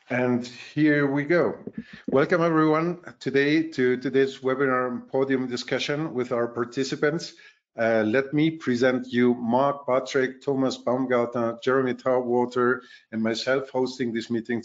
And here we go. Welcome everyone today to today's webinar podium discussion with our participants. Let me present you Mark Patrick, Thomas Baumgartner, Jeremy Tarwater, and myself hosting this meeting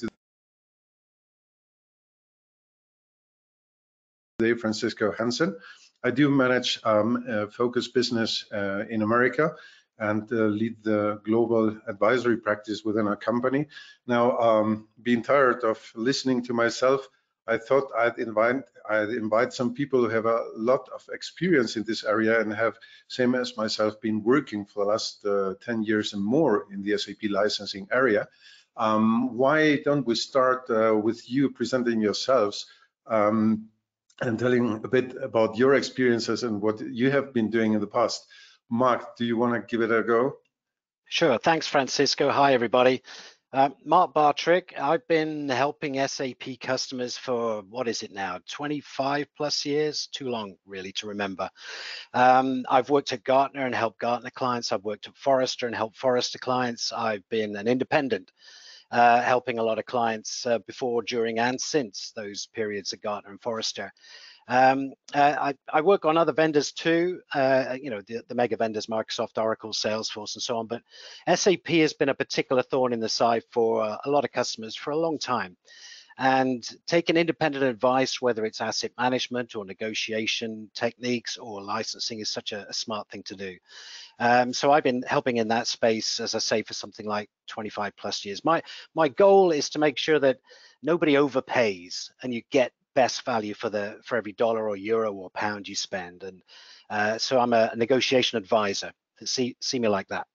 today, Francisco Hansen. I do manage VOQUZ business in America and lead the global advisory practice within our company. Now, being tired of listening to myself, I thought I'd invite some people who have a lot of experience in this area and have, same as myself, been working for the last 10 years and more in the SAP licensing area. Why don't we start with you presenting yourselves and telling a bit about your experiences and what you have been doing in the past. Mark, do you want to give it a go? Sure. Thanks, Francisco. Hi, everybody. Mark Bartrick. I've been helping SAP customers for, what is it now, 25 plus years? Too long, really, to remember. I've worked at Gartner and helped Gartner clients. I've worked at Forrester and helped Forrester clients. I've been an independent, helping a lot of clients before, during, and since those periods at Gartner and Forrester. I work on other vendors too, the mega vendors, Microsoft, Oracle, Salesforce, and so on. But SAP has been a particular thorn in the side for a lot of customers for a long time. And taking independent advice, whether it's asset management or negotiation techniques or licensing, is such a smart thing to do. So I've been helping in that space, as I say, for something like 25 plus years. My goal is to make sure that nobody overpays and you get best value for every dollar or euro or pound you spend. And so I'm a negotiation advisor. See me like that.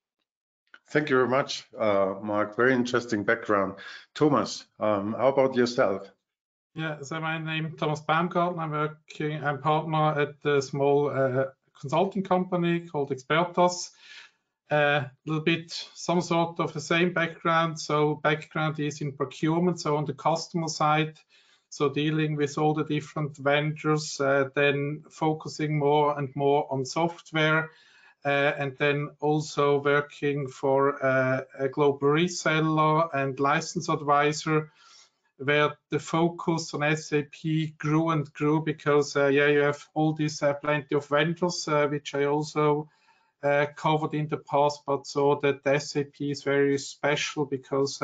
Thank you very much, Mark. Very interesting background. Thomas, how about yourself? Yeah, so my name is Thomas Baumgartner. I'm partner at a small consulting company called Expertas. A little bit, some sort of the same background. So background is in procurement, so on the customer side. So dealing with all the different vendors, then focusing more and more on software, and then also working for a global reseller and license advisor, where the focus on SAP grew and grew because, you have all these plenty of vendors, which I also covered in the past, but so that SAP is very special because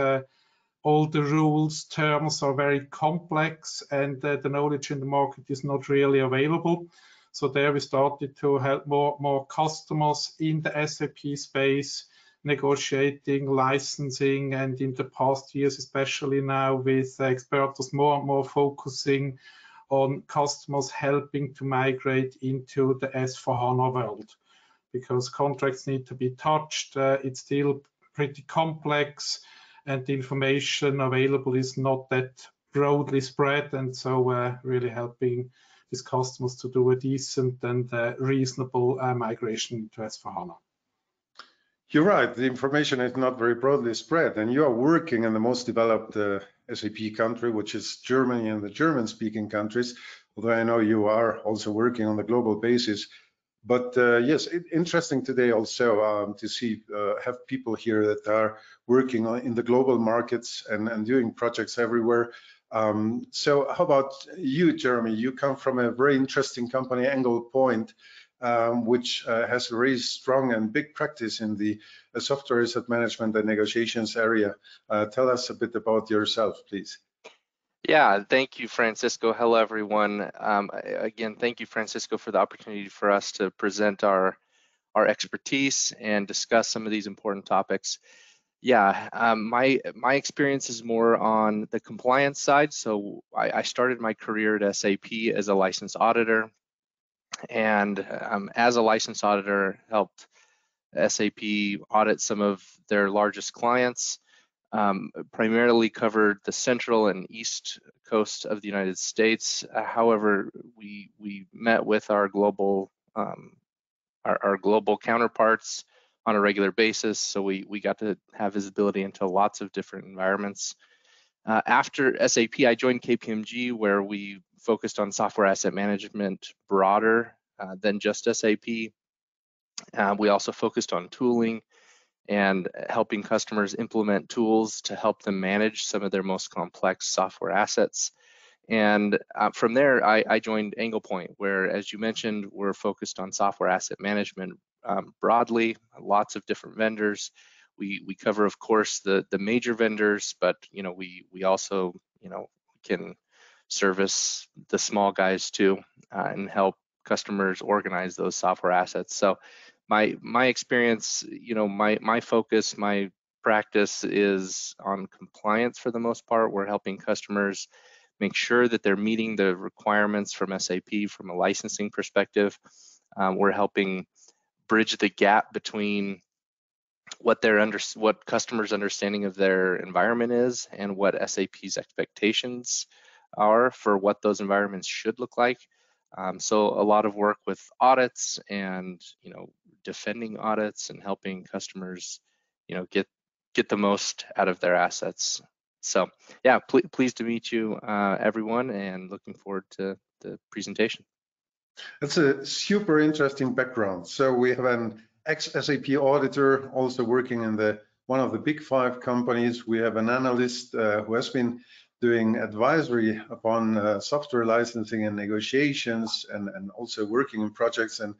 all the rules, terms are very complex and the knowledge in the market is not really available. So there we started to help more customers in the SAP space, negotiating, licensing, and in the past years, especially now with Expertas, more and more focusing on customers helping to migrate into the S/4HANA world, because contracts need to be touched. It's still pretty complex, and the information available is not that broadly spread, and so really helping these customers to do a decent and reasonable migration to S/4HANA. You're right, the information is not very broadly spread, and you are working in the most developed SAP country, which is Germany and the German-speaking countries, although I know you are also working on the global basis. But yes, interesting today also to see have people here that are working in the global markets and doing projects everywhere. So how about you, Jeremy? You come from a very interesting company, Angle Point, which has a very strong and big practice in the software asset management and negotiations area. Tell us a bit about yourself, please. Yeah, thank you, Francisco. Hello, everyone. Again, thank you, Francisco, for the opportunity for us to present our expertise and discuss some of these important topics. Yeah, my experience is more on the compliance side. So I started my career at SAP as a licensed auditor, and as a licensed auditor, helped SAP audit some of their largest clients. Primarily covered the central and east coast of the United States. However, we met with our global counterparts on a regular basis, so we got to have visibility into lots of different environments. After SAP, I joined KPMG, where we focused on software asset management broader than just SAP. We also focused on tooling and helping customers implement tools to help them manage some of their most complex software assets. And from there, I joined Anglepoint, where, as you mentioned, we're focused on software asset management broadly, lots of different vendors. We cover, of course, the major vendors, but we also can service the small guys too, and help customers organize those software assets. So my experience, my focus, my practice is on compliance for the most part. We're helping customers make sure that they're meeting the requirements from SAP from a licensing perspective. We're helping bridge the gap between what customers' understanding of their environment is and what SAP's expectations are for what those environments should look like. So a lot of work with audits and defending audits and helping customers get the most out of their assets. So yeah, pleased to meet you, everyone, and looking forward to the presentation. That's a super interesting background. So we have an ex-SAP auditor also working in one of the big 5 companies. We have an analyst who has been doing advisory upon software licensing and negotiations, and also working in projects, and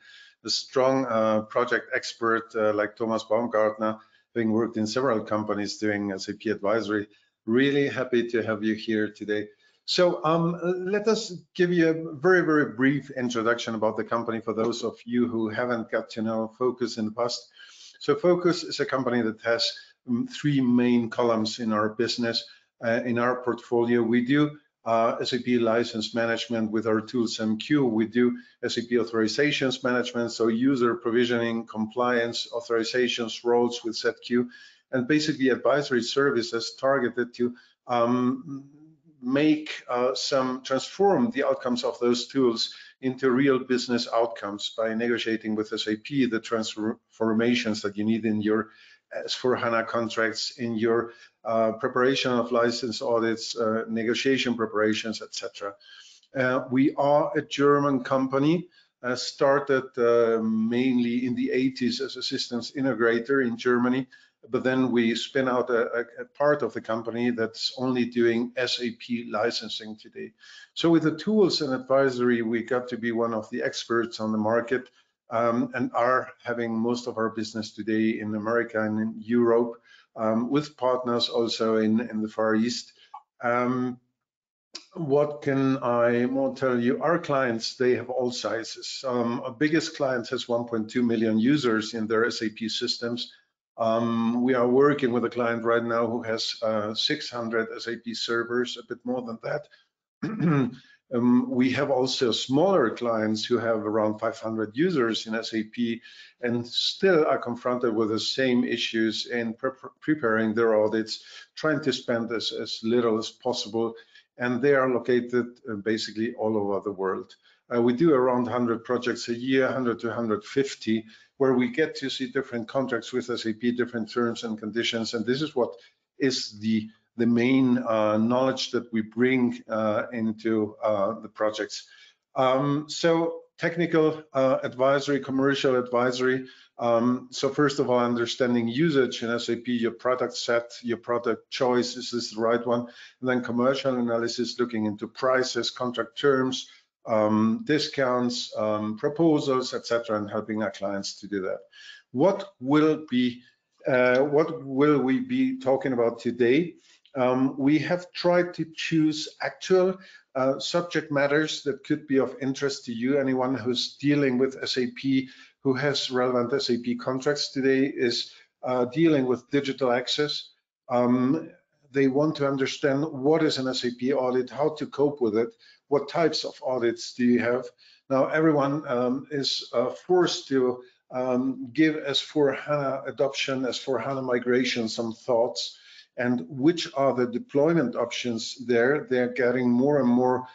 a strong project expert like Thomas Baumgartner, having worked in several companies doing SAP advisory. Really happy to have you here today. So let us give you a very, very brief introduction about the company for those of you who haven't got to know VOQUZ in the past. So VOQUZ is a company that has 3 main columns in our business. In our portfolio, we do SAP license management with our tool SAMQ. We do SAP authorizations management, so user provisioning, compliance, authorizations, roles with SATQ, and basically advisory services targeted to transform the outcomes of those tools into real business outcomes by negotiating with SAP the transformations that you need in your S/4HANA contracts, in your preparation of license audits, negotiation preparations, etc. We are a German company, started mainly in the 80s as a systems integrator in Germany, but then we spin out a part of the company that's only doing SAP licensing today. So with the tools and advisory, we got to be one of the experts on the market, and are having most of our business today in America and in Europe, with partners also in the Far East. What can I more tell you? Our clients, they have all sizes. Our biggest client has 1.2 million users in their SAP systems. We are working with a client right now who has 600 SAP servers, a bit more than that. We have also smaller clients who have around 500 users in SAP and still are confronted with the same issues in preparing their audits, trying to spend as little as possible, and they are located basically all over the world. We do around 100 projects a year, 100 to 150, where we get to see different contracts with SAP, different terms and conditions, and this is what is the main knowledge that we bring into the projects. So technical advisory, commercial advisory. So first of all, understanding usage in SAP, your product set, your product choice, is this the right one? And then commercial analysis, looking into prices, contract terms, discounts, proposals, etc., and helping our clients to do that. What will we be talking about today? We have tried to choose actual subject matters that could be of interest to you. Anyone who's dealing with SAP, who has relevant SAP contracts today, is dealing with digital access. They want to understand what is an SAP audit, how to cope with it, what types of audits do you have. Now everyone is forced to give S/4HANA adoption, S/4HANA migration some thoughts, and which are the deployment options there. They're getting more and more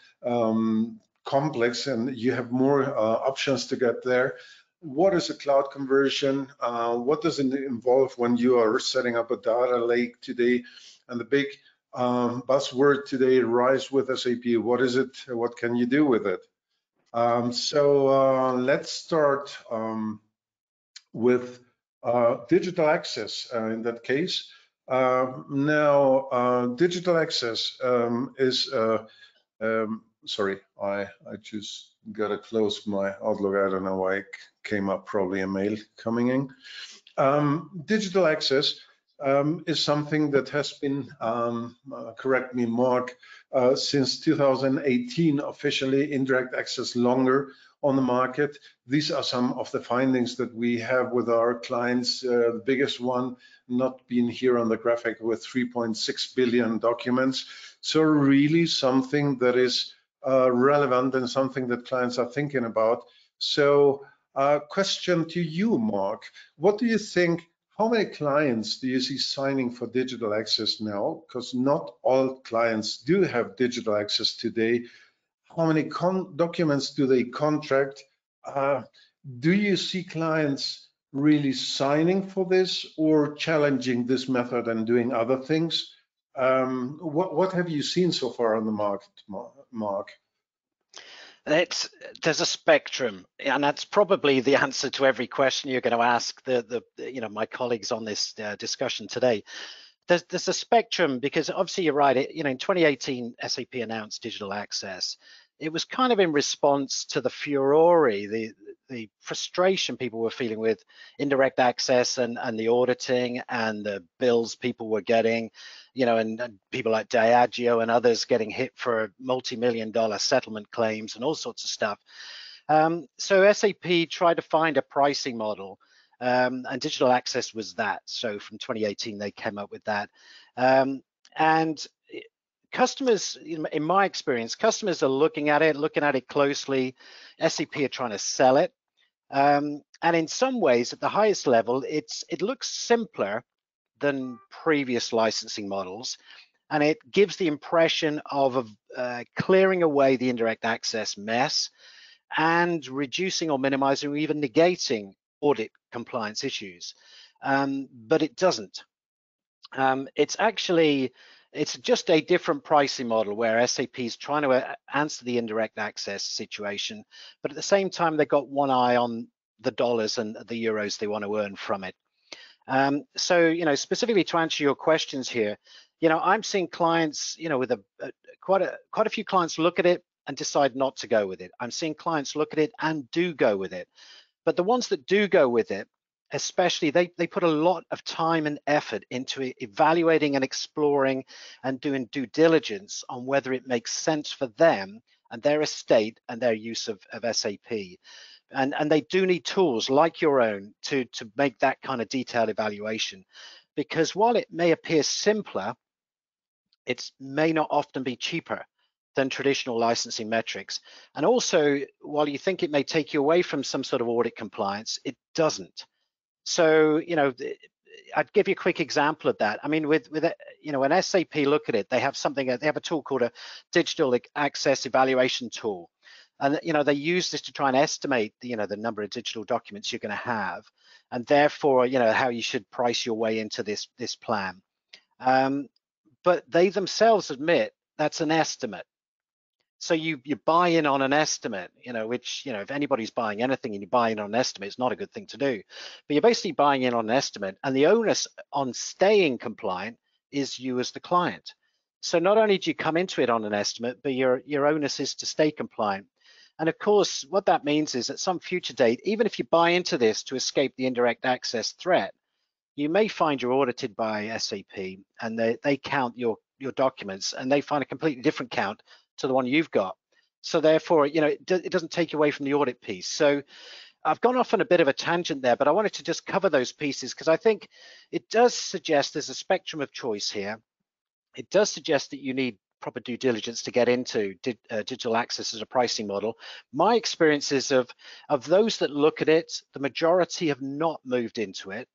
complex, and you have more options to get there. What is a cloud conversion? What does it involve when you are setting up a data lake today? And the big buzzword today, RISE with SAP. What is it? What can you do with it? So let's start with digital access in that case. Now, digital access is, sorry, I just gotta close my Outlook. I don't know why it came up, probably a mail coming in. Digital access is something that has been, correct me, Mark, since 2018 officially, indirect access longer on the market. These are some of the findings that we have with our clients. The biggest one not being here on the graphic with 3.6 billion documents. So really something that is relevant and something that clients are thinking about. So question to you, Mark, what do you think? How many clients do you see signing for digital access now? Because not all clients do have digital access today. How many documents do they contract? Do you see clients really signing for this or challenging this method and doing other things? What have you seen so far on the market, Mark? There's a spectrum, and that's probably the answer to every question you're going to ask my colleagues on this discussion today. There's a spectrum, because obviously you're right. In 2018, SAP announced digital access. It was kind of in response to the furore, the frustration people were feeling with indirect access and the auditing and the bills people were getting, and people like Diageo and others getting hit for multi-million-dollar settlement claims and all sorts of stuff. So SAP tried to find a pricing model, and digital access was that. So from 2018, they came up with that. And customers, in my experience, customers are looking at it closely. SAP are trying to sell it. And in some ways, at the highest level, it looks simpler than previous licensing models, and it gives the impression of clearing away the indirect access mess and reducing or minimizing or even negating audit compliance issues. But it doesn't. It's just a different pricing model where SAP is trying to answer the indirect access situation, but at the same time, they've got one eye on the dollars and the euros they want to earn from it. So, specifically to answer your questions here, I'm seeing clients, with quite a few clients look at it and decide not to go with it. I'm seeing clients look at it and do go with it. But the ones that do go with it, especially, they put a lot of time and effort into evaluating and exploring and doing due diligence on whether it makes sense for them and their estate and their use of SAP. And they do need tools like your own to make that kind of detailed evaluation, because while it may appear simpler, it may not often be cheaper than traditional licensing metrics. And also, while you think it may take you away from some sort of audit compliance, it doesn't. So, I'd give you a quick example of that. I mean, when SAP look at it, they have a tool called a Digital Access Evaluation Tool. And, they use this to try and estimate, the number of digital documents you're going to have, and therefore, how you should price your way into this plan. But they themselves admit that's an estimate. So you buy in on an estimate, which, if anybody's buying anything and you buy in on an estimate, it's not a good thing to do. But you're basically buying in on an estimate, and the onus on staying compliant is you as the client. So not only do you come into it on an estimate, but your onus is to stay compliant. And of course, what that means is at some future date, even if you buy into this to escape the indirect access threat, you may find you're audited by SAP and they count your documents and they find a completely different count to the one you've got. So therefore, it doesn't take you away from the audit piece. So I've gone off on a bit of a tangent there, but I wanted to just cover those pieces because I think it does suggest there's a spectrum of choice here. It does suggest that you need proper due diligence to get into digital access as a pricing model. My experiences of those that look at it, the majority have not moved into it.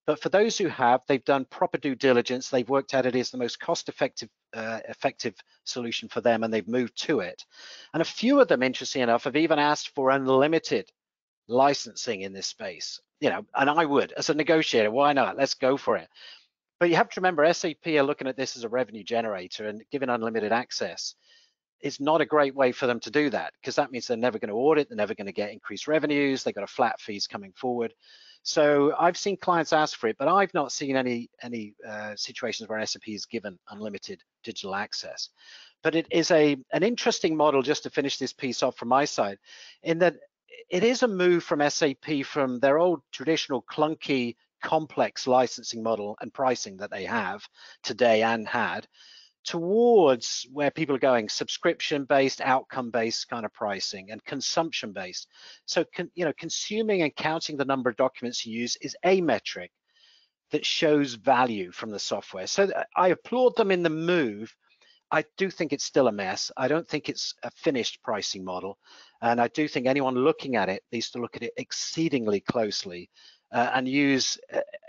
But for those who have, they've done proper due diligence. They've worked out it is the most cost-effective effective solution for them, and they've moved to it. And a few of them, interestingly enough, have even asked for unlimited licensing in this space. And I would, as a negotiator, why not? Let's go for it. But you have to remember, SAP are looking at this as a revenue generator, and giving unlimited access is not a great way for them to do that, because that means they're never going to audit, they're never going to get increased revenues, they've got a flat fees coming forward. So I've seen clients ask for it, but I've not seen any situations where SAP is given unlimited digital access. But it is an interesting model, just to finish this piece off from my side, in that it is a move from SAP from their old traditional clunky, complex licensing model and pricing that they have today and had, towards where people are going, subscription-based, outcome-based kind of pricing and consumption-based. So, consuming and counting the number of documents you use is a metric that shows value from the software. So I applaud them in the move. I do think it's still a mess. I don't think it's a finished pricing model. And I do think anyone looking at it needs to look at it exceedingly closely and use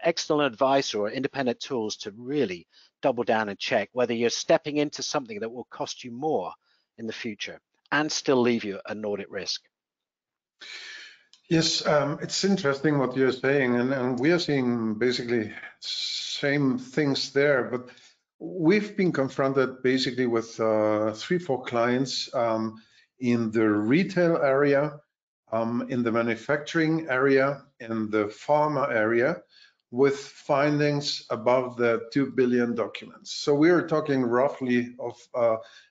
external advice or independent tools to really double down and check whether you're stepping into something that will cost you more in the future and still leave you an audit risk. Yes, it's interesting what you're saying, and we are seeing basically same things there, but we've been confronted basically with 3-4 clients in the retail area, in the manufacturing area, in the pharma area, with findings above the 2 billion documents. So we are talking roughly of,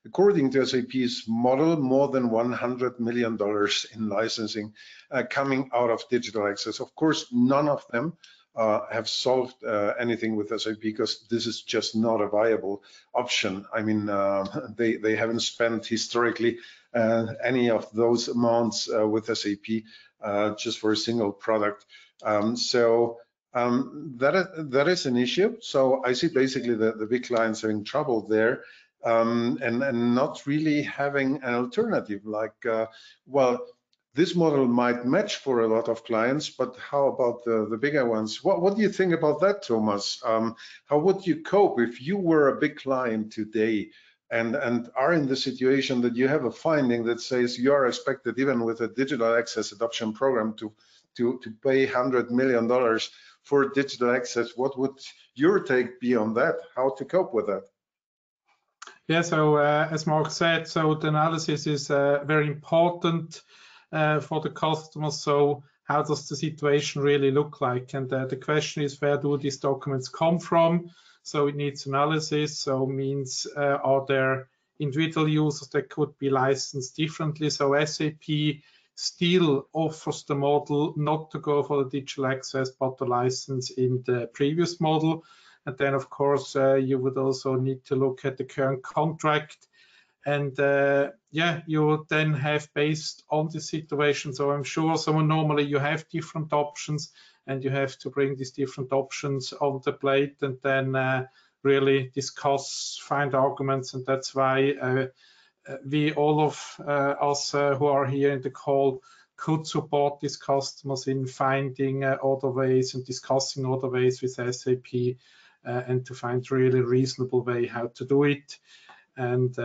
according to SAP's model, more than $100 million in licensing coming out of digital access. Of course, none of them have solved anything with SAP because this is just not a viable option. I mean, they haven't spent historically any of those amounts with SAP just for a single product. That is an issue. So I see basically the big clients having trouble there and not really having an alternative. Like, well, this model might match for a lot of clients, but how about the bigger ones? What do you think about that, Thomas? How would you cope if you were a big client today and are in the situation that you have a finding that says you are expected, even with a digital access adoption program, to pay $100 million for digital access? What would your take be on that? How to cope with that? Yeah, so as Mark said, so the analysis is very important for the customer. So how does the situation really look like? And the question is, where do these documents come from? So it needs analysis. So means, are there individual users that could be licensed differently? So SAP still offers the model not to go for the digital access, but the license in the previous model. And then, of course, you would also need to look at the current contract. And yeah, you would then have, based on the situation, so I'm sure someone normally you have different options and you have to bring these different options on the plate and then really discuss, find arguments. And that's why we, all of us who are here in the call, could support these customers in finding other ways and discussing other ways with SAP and to find really reasonable way how to do it. And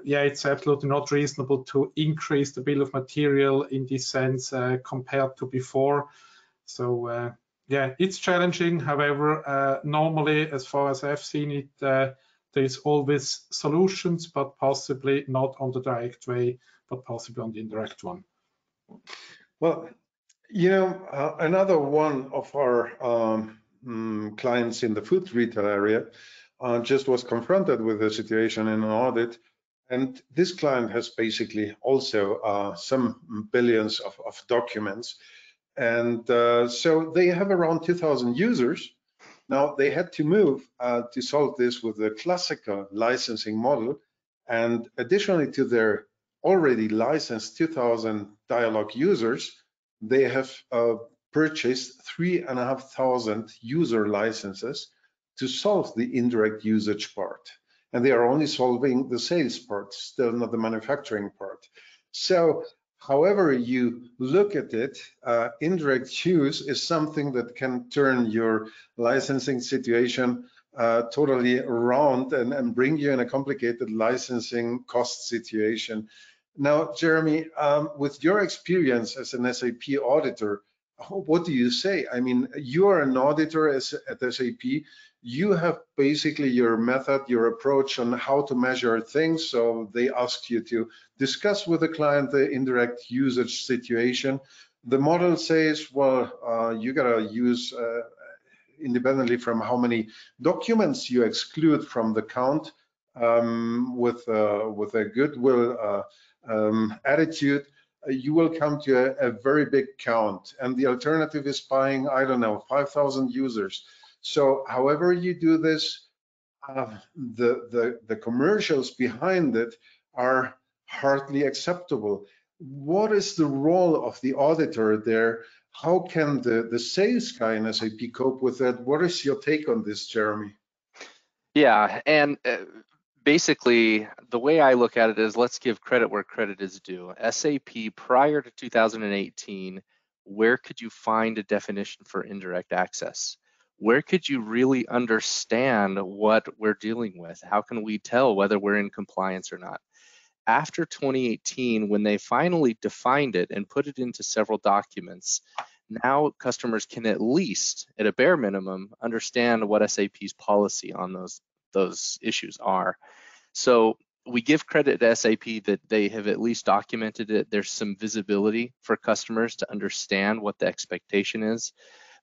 yeah, it's absolutely not reasonable to increase the bill of material in this sense compared to before. So yeah, it's challenging. However, normally, as far as I've seen it, there's always solutions, but possibly not on the direct way, but possibly on the indirect one. Well, you know, another one of our clients in the food retail area just was confronted with a situation in an audit, and this client has basically also some billions of documents, and so they have around 2,000 users. Now they had to move to solve this with the classical licensing model, and additionally to their already licensed 2,000 dialogue users, they have purchased 3,500 user licenses to solve the indirect usage part. And they are only solving the sales part, still not the manufacturing part. So however you look at it, indirect use is something that can turn your licensing situation totally around and bring you in a complicated licensing cost situation. Now, Jeremy, with your experience as an SAP auditor, what do you say? I mean, you are an auditor at SAP. You have basically your method, your approach on how to measure things. So they asked you to discuss with the client the indirect usage situation. The model says, well, you gotta use independently from how many documents you exclude from the count, with a goodwill attitude, you will come to a very big count. And the alternative is buying, I don't know, 5,000 users. So however you do this, the commercials behind it are hardly acceptable. What is the role of the auditor there? How can the sales guy in SAP cope with that? What is your take on this, Jeremy? Yeah, and basically the way I look at it is, let's give credit where credit is due. SAP prior to 2018, where could you find a definition for indirect access? Where could you really understand what we're dealing with? How can we tell whether we're in compliance or not? After 2018, when they finally defined it and put it into several documents, now customers can at least, at a bare minimum, understand what SAP's policy on those issues are. So we give credit to SAP that they have at least documented it. There's some visibility for customers to understand what the expectation is.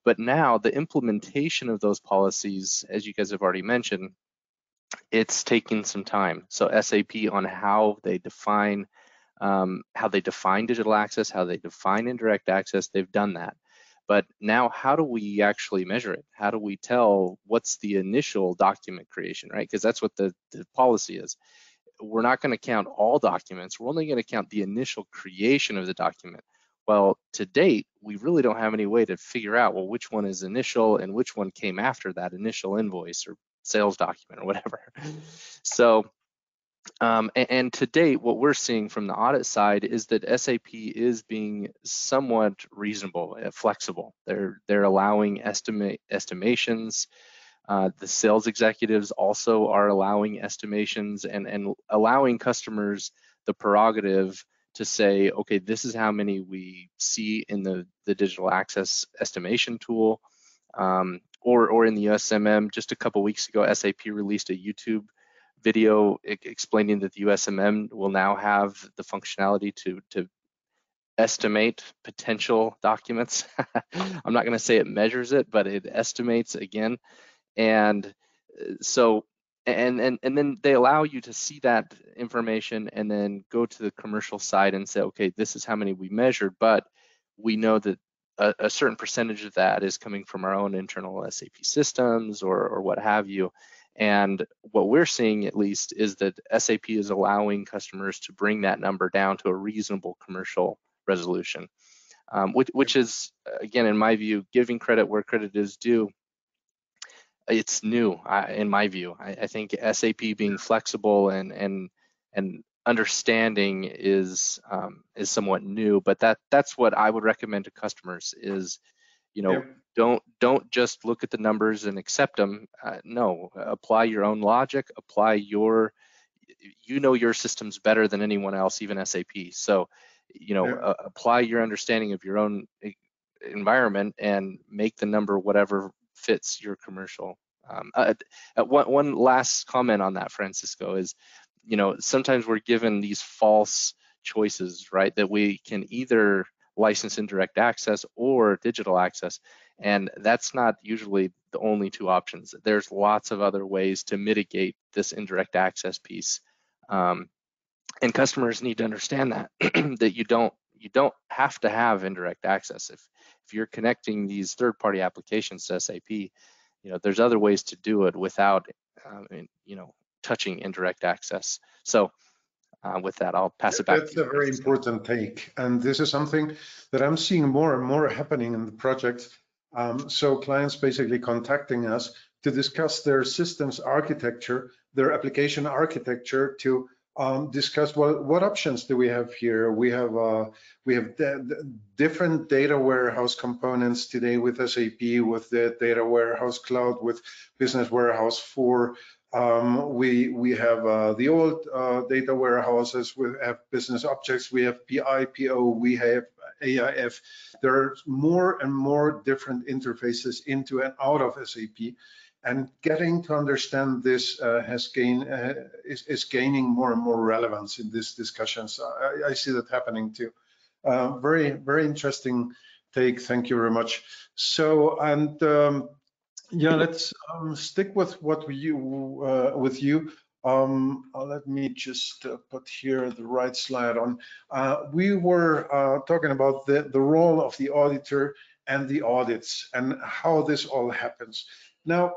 But now the implementation of those policies, as you guys have already mentioned, it's taking some time. So SAP on how they define digital access, how they define indirect access, they've done that. But now, how do we actually measure it? How do we tell what's the initial document creation, right? Because that's what the policy is. We're not going to count all documents. We're only going to count the initial creation of the document. Well, to date, we really don't have any way to figure out, well, which one is initial and which one came after that initial invoice or sales document or whatever. So, and to date, what we're seeing from the audit side is that SAP is being somewhat reasonable, flexible. They're allowing estimations. The sales executives also are allowing estimations and allowing customers the prerogative to say, okay, this is how many we see in the digital access estimation tool, or in the USMM. Just a couple weeks ago, SAP released a YouTube video explaining that the USMM will now have the functionality to estimate potential documents. I'm not going to say it measures it, but it estimates again. And so, and then they allow you to see that information and then go to the commercial side and say, okay, this is how many we measured, but we know that a certain percentage of that is coming from our own internal SAP systems or what have you. And what we're seeing, at least, is that SAP is allowing customers to bring that number down to a reasonable commercial resolution, which is, again, in my view, giving credit where credit is due. It's new, in my view. I think SAP being flexible and understanding is somewhat new, but that's what I would recommend to customers is, don't just look at the numbers and accept them. No, apply your own logic, apply your systems better than anyone else, even SAP. So, apply your understanding of your own environment and make the number whatever fits your commercial. One last comment on that, Francisco, is, sometimes we're given these false choices, right? That we can either license indirect access or digital access, and that's not usually the only two options. There's lots of other ways to mitigate this indirect access piece, and customers need to understand that that you don't have to have indirect access. If you're connecting these third-party applications to SAP, there's other ways to do it without touching indirect access. So with that, I'll pass it back. That's a very important take, and this is something that I'm seeing more and more happening in the project. So clients basically contacting us to discuss their systems architecture, their application architecture, to discuss, well, what options do we have here? We have different data warehouse components today with SAP, with the data warehouse cloud, with Business Warehouse 4. We have the old data warehouses. We have business objects. We have PI, PO. We have AIF. There are more and more different interfaces into and out of SAP. And getting to understand this is gaining more and more relevance in these discussions. I see that happening too. Very interesting take. Thank you very much. So, and yeah, let's stick with what with you. Let me just put here the right slide on. We were talking about the role of the auditor and the audits and how this all happens. Now,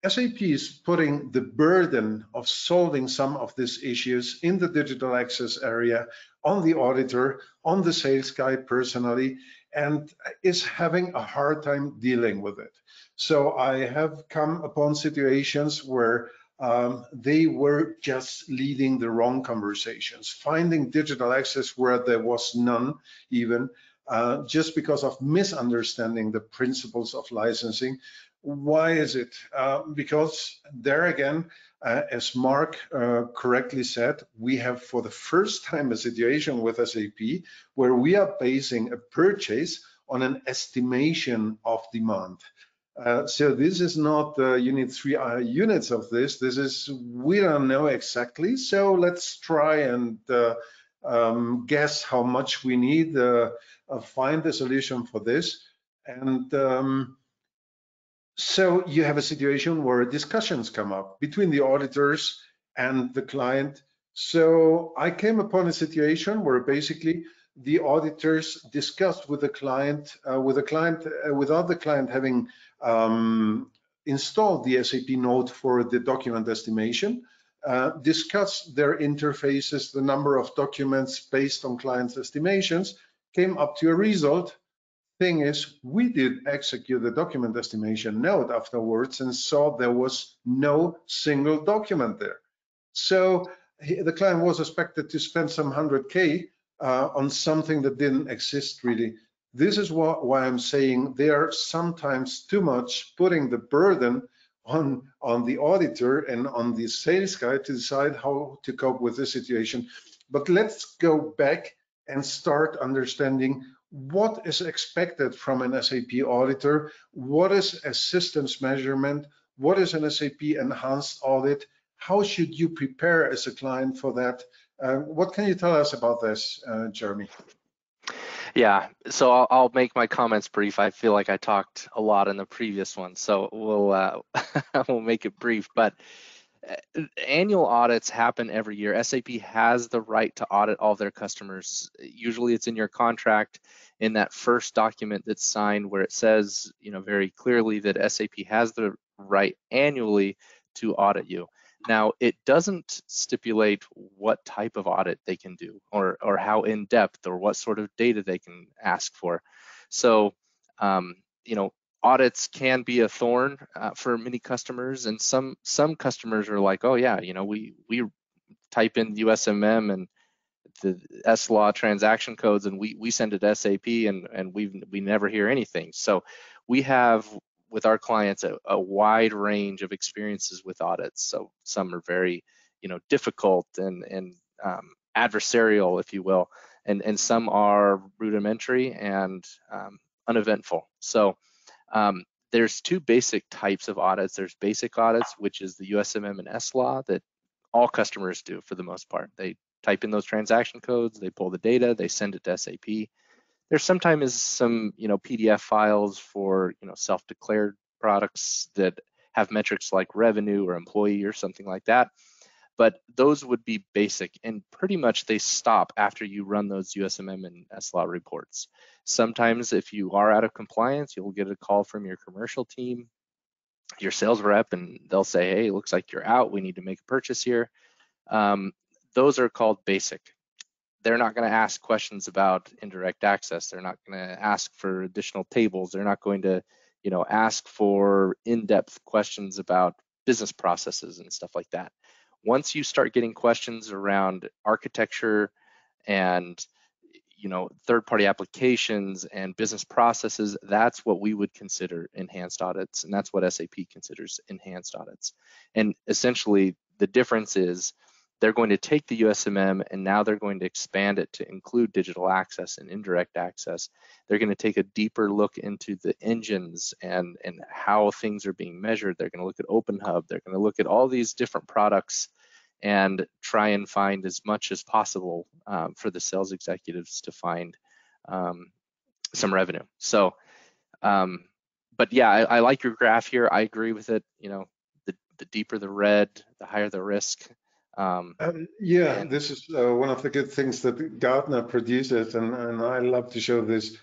SAP is putting the burden of solving some of these issues in the digital access area on the auditor, on the sales guy personally, and is having a hard time dealing with it. So I have come upon situations where they were just leading the wrong conversations, finding digital access where there was none even, just because of misunderstanding the principles of licensing. Why is it? Because there again, as Mark correctly said, we have for the first time a situation with SAP where we are basing a purchase on an estimation of demand. So this is not you need 3 units of this. This is we don't know exactly. So let's try and guess how much we need, find a solution for this. And so you have a situation where discussions come up between the auditors and the client. So I came upon a situation where basically the auditors discussed with the client, without the client having installed the SAP node for the document estimation, discussed their interfaces, the number of documents based on client's estimations, came up to a result. Thing is, we did execute the document estimation node afterwards and saw there was no single document there. So the client was expected to spend some 100K on something that didn't exist really. This is why I'm saying they are sometimes too much putting the burden on the auditor and on the sales guy to decide how to cope with this situation. But let's go back and start understanding what is expected from an SAP auditor, what is a systems measurement, what is an SAP enhanced audit, how should you prepare as a client for that? What can you tell us about this, Jeremy? Yeah, so I'll make my comments brief. I feel like I talked a lot in the previous one, so we'll make it brief. But annual audits happen every year. SAP has the right to audit all of their customers. Usually it's in your contract in that first document that's signed where it says, very clearly that SAP has the right annually to audit you. Now, it doesn't stipulate what type of audit they can do or how in depth or what sort of data they can ask for. So, audits can be a thorn for many customers, and some customers are like, oh yeah, we type in USMM and the S law transaction codes and we send it to SAP and we never hear anything. So we have with our clients a wide range of experiences with audits. So some are very difficult and adversarial, if you will, and some are rudimentary and uneventful. So there's 2 basic types of audits. There's basic audits, which is the USMM and S law that all customers do for the most part. They type in those transaction codes, they pull the data, they send it to SAP. There's sometimes some PDF files for self-declared products that have metrics like revenue or employee or something like that. But those would be basic, and pretty much they stop after you run those USMM and SLA reports. Sometimes if you are out of compliance, you'll get a call from your commercial team, your sales rep, and they'll say, hey, it looks like you're out. We need to make a purchase here. Those are called basic. They're not going to ask questions about indirect access. They're not going to ask for additional tables. They're not going to ask for in-depth questions about business processes and stuff like that. Once you start getting questions around architecture and third-party applications and business processes, that's what we would consider enhanced audits, and that's what SAP considers enhanced audits. And essentially, the difference is they're going to take the USMM and now they're going to expand it to include digital access and indirect access. They're going to take a deeper look into the engines and how things are being measured. They're going to look at Open Hub. They're going to look at all these different products and try and find as much as possible for the sales executives to find some revenue. So, but yeah, I like your graph here. I agree with it. You know, the deeper the red, the higher the risk. Yeah, And this is one of the good things that Gartner produces, and I love to show this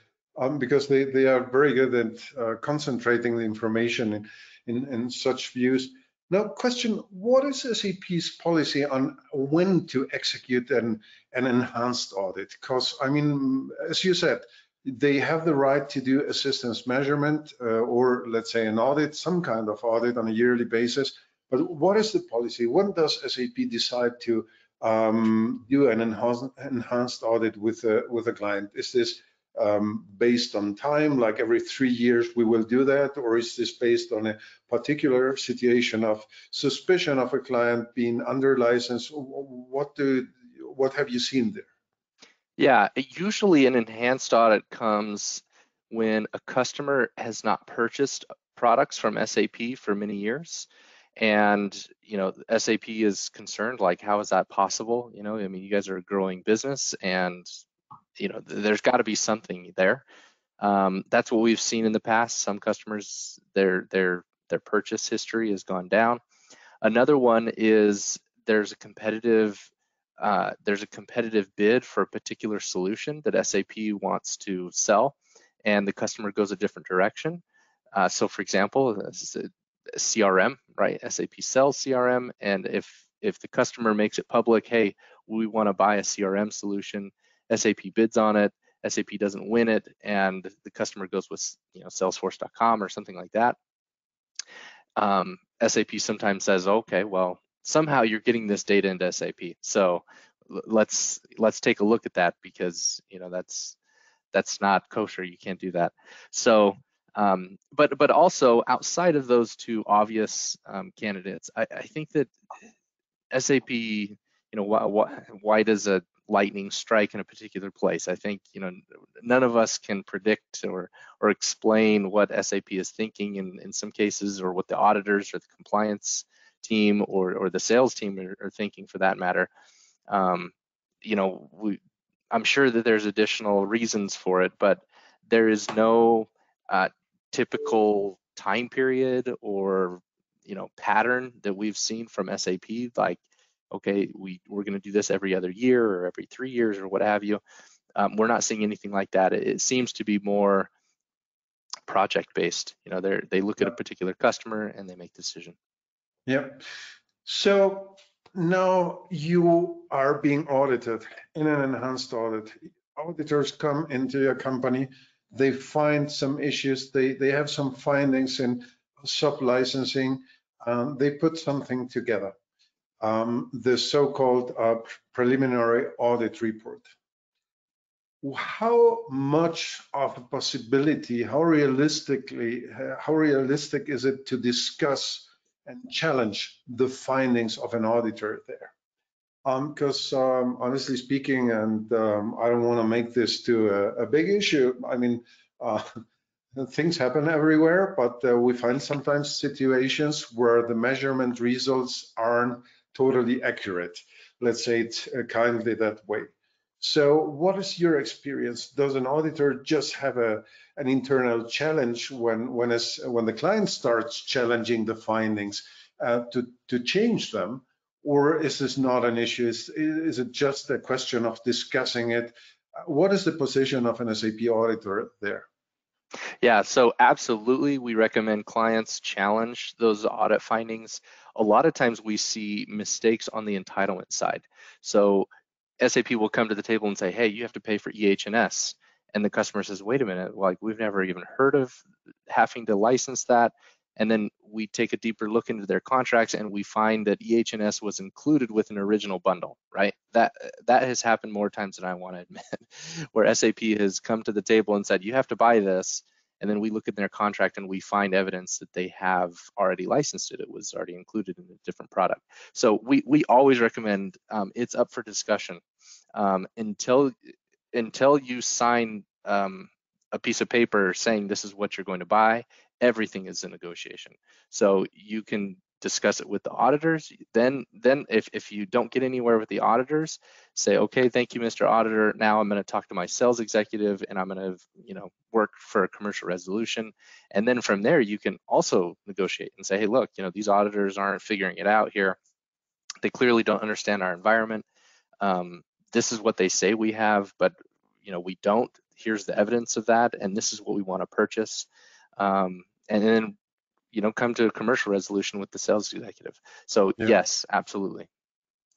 because they are very good at concentrating the information in such views. Now, question, what is SAP's policy on when to execute an enhanced audit? Because, I mean, as you said, they have the right to do a systems measurement or let's say an audit, some kind of audit on a yearly basis. But what is the policy? When does SAP decide to do an enhanced audit with a client? Is this based on time, like every 3 years we will do that, or is this based on a particular situation of suspicion of a client being under license? What have you seen there? yeah, usually an enhanced audit comes when a customer has not purchased products from SAP for many years. And, you know, SAP is concerned, like, how is that possible? You know, I mean, you guys are a growing business and, you know, there's got to be something there. That's what we've seen in the past. Some customers, their purchase history has gone down. Another one is there's a competitive bid for a particular solution that SAP wants to sell, and the customer goes a different direction. So, for example, this is a CRM, right? SAP sells CRM, and if the customer makes it public, hey, we want to buy a CRM solution, SAP bids on it, SAP doesn't win it, and the customer goes with, you know, Salesforce.com or something like that. SAP sometimes says, okay, well, somehow you're getting this data into SAP, so let's take a look at that, because, you know, that's not kosher. You can't do that. So, but also outside of those two obvious candidates, I think that SAP, you know, why does a lightning strike in a particular place? I think, you know, none of us can predict or explain what SAP is thinking in some cases, or what the auditors or the compliance team or the sales team are thinking, for that matter. You know, I'm sure that there's additional reasons for it, but there is no typical time period or, you know, pattern that we've seen from SAP, like, okay, we're going to do this every other year or every 3 years or what have you. We're not seeing anything like that. It seems to be more project based. You know, they look at a particular customer and they make a decision. Yeah. So now you are being audited in an enhanced audit. Auditors come into your company, they find some issues, they have some findings in SAP licensing, they put something together, the so-called preliminary audit report. How much of a possibility, how realistic is it to discuss and challenge the findings of an auditor there? Because honestly speaking, and I don't want to make this to a big issue. I mean, things happen everywhere, but we find sometimes situations where the measurement results aren't totally accurate. Let's say it kindly that way. So what is your experience? Does an auditor just have an internal challenge when the client starts challenging the findings to change them? Or is this not an issue? Is it just a question of discussing it? What is the position of an SAP auditor there? Yeah, so absolutely, we recommend clients challenge those audit findings. A lot of times we see mistakes on the entitlement side. So SAP will come to the table and say, hey, you have to pay for EH&S. And the customer says, wait a minute, like, we've never even heard of having to license that. And then we take a deeper look into their contracts and we find that EH&S was included with an original bundle, right? That has happened more times than I want to admit, where SAP has come to the table and said, you have to buy this. And then we look at their contract and we find evidence that they have already licensed it. It was already included in a different product. So we always recommend, it's up for discussion until you sign a piece of paper saying this is what you're going to buy. Everything is a negotiation. So you can discuss it with the auditors. Then if you don't get anywhere with the auditors, say, okay, thank you, Mr. Auditor. Now I'm going to talk to my sales executive and I'm going to, work for a commercial resolution. And then from there, you can also negotiate and say, hey, look, these auditors aren't figuring it out here. They clearly don't understand our environment. This is what they say we have, but we don't. Here's the evidence of that, and this is what we want to purchase. And then come to a commercial resolution with the sales executive. So Yeah. yes, absolutely.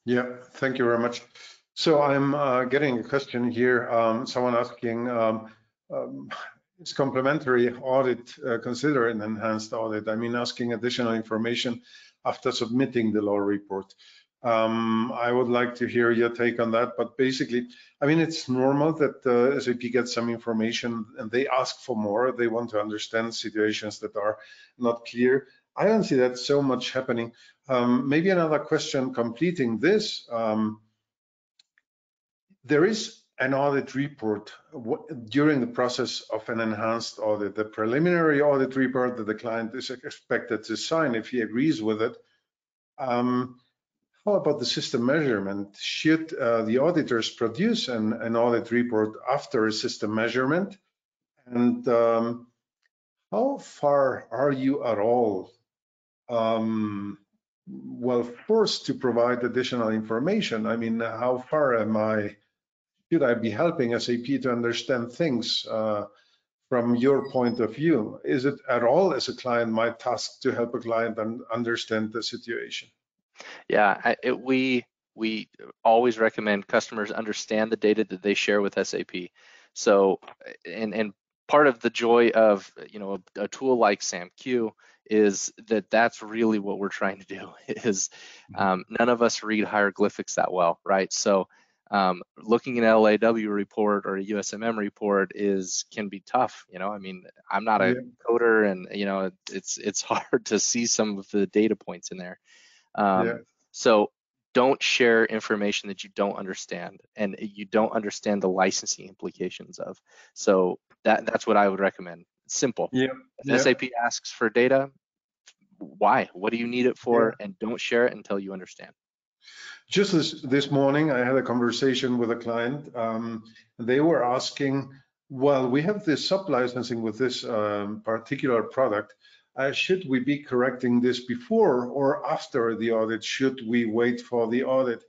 Yeah, thank you very much. So I'm getting a question here. Someone asking, is complementary audit considered an enhanced audit? I mean, asking additional information after submitting the law report. I would like to hear your take on that, but basically, I mean, it's normal that SAP gets some information and they ask for more. They want to understand situations that are not clear. I don't see that so much happening. Maybe another question completing this. There is an audit report during the process of an enhanced audit, the preliminary audit report that the client is expected to sign if he agrees with it. How about the system measurement? Should the auditors produce an audit report after a system measurement? And how far are you at all forced to provide additional information? I mean, how far should I be helping SAP to understand things from your point of view? Is it at all as a client my task to help a client understand the situation? Yeah, we always recommend customers understand the data that they share with SAP. So, and part of the joy of a tool like SAMQ is that that's really what we're trying to do. Is none of us read hieroglyphics that well, right? So, looking at an LAW report or a USMM report can be tough. I mean, I'm not a coder, and it's hard to see some of the data points in there. So don't share information that you don't understand and you don't understand the licensing implications of. So that's what I would recommend. It's simple. If SAP asks for data, why? What do you need it for? And don't share it until you understand. Just this morning, I had a conversation with a client. They were asking, well, we have this sub-licensing with this particular product. Should we be correcting this before or after the audit? Should we wait for the audit?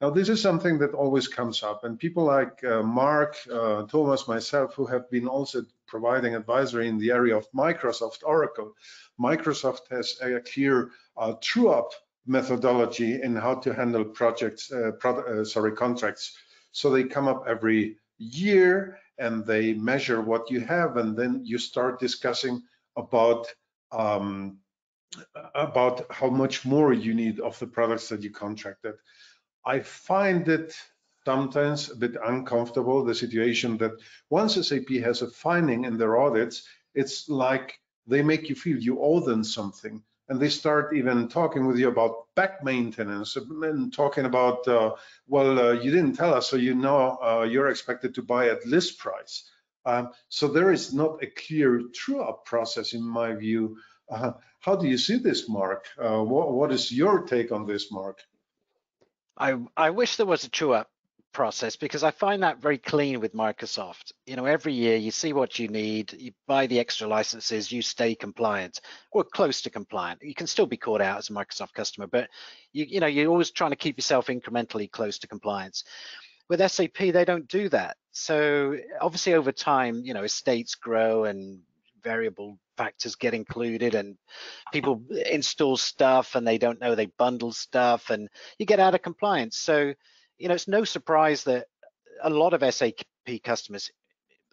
Now, this is something that always comes up, and people like Mark, Thomas, myself, who have been also providing advisory in the area of Microsoft Oracle. Microsoft has a clear true-up methodology in how to handle contracts. So they come up every year and they measure what you have, and then you start discussing about how much more you need of the products that you contracted. I find it sometimes a bit uncomfortable, the situation that once SAP has a finding in their audits, it's like they make you feel you owe them something. And they start even talking with you about back maintenance and talking about, you didn't tell us, so you're expected to buy at list price. So there is not a clear true-up process in my view. How do you see this, Mark? What is your take on this, Mark? I wish there was a true-up process because I find that very clean with Microsoft. Every year you see what you need, you buy the extra licenses, you stay compliant or close to compliant. You can still be caught out as a Microsoft customer, but you're always trying to keep yourself incrementally close to compliance. With SAP, they don't do that. So obviously over time, estates grow and variable factors get included and people install stuff and they don't know they bundle stuff and you get out of compliance. So, it's no surprise that a lot of SAP customers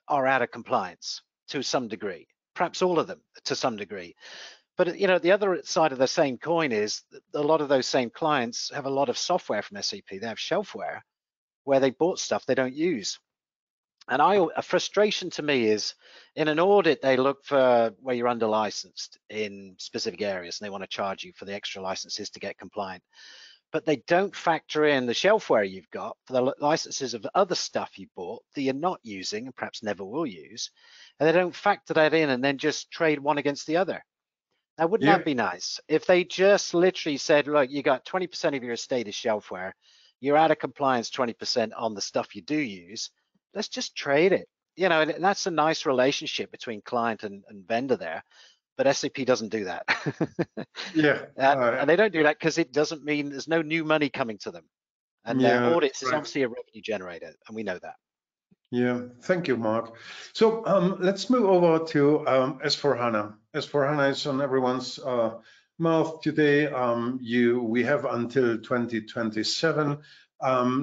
are out of compliance to some degree, perhaps all of them to some degree. But, the other side of the same coin is that a lot of those same clients have a lot of software from SAP. They have shelfware where they bought stuff they don't use. And a frustration to me is in an audit, they look for where you're under licensed in specific areas and they want to charge you for the extra licenses to get compliant. But they don't factor in the shelfware you've got for the licenses of the other stuff you bought that you're not using and perhaps never will use. And they don't factor that in and then just trade one against the other. Now, wouldn't that be nice if they just literally said, look, you got 20% of your estate is shelfware, you're out of compliance 20% on the stuff you do use, let's just trade it. You know, and that's a nice relationship between client and vendor there, but SAP doesn't do that. And they don't do that because it doesn't mean there's no new money coming to them. And audits is obviously a revenue generator, and we know that. Yeah, thank you, Mark. So let's move over to S4HANA. S4HANA is on everyone's mouth today. We have until 2027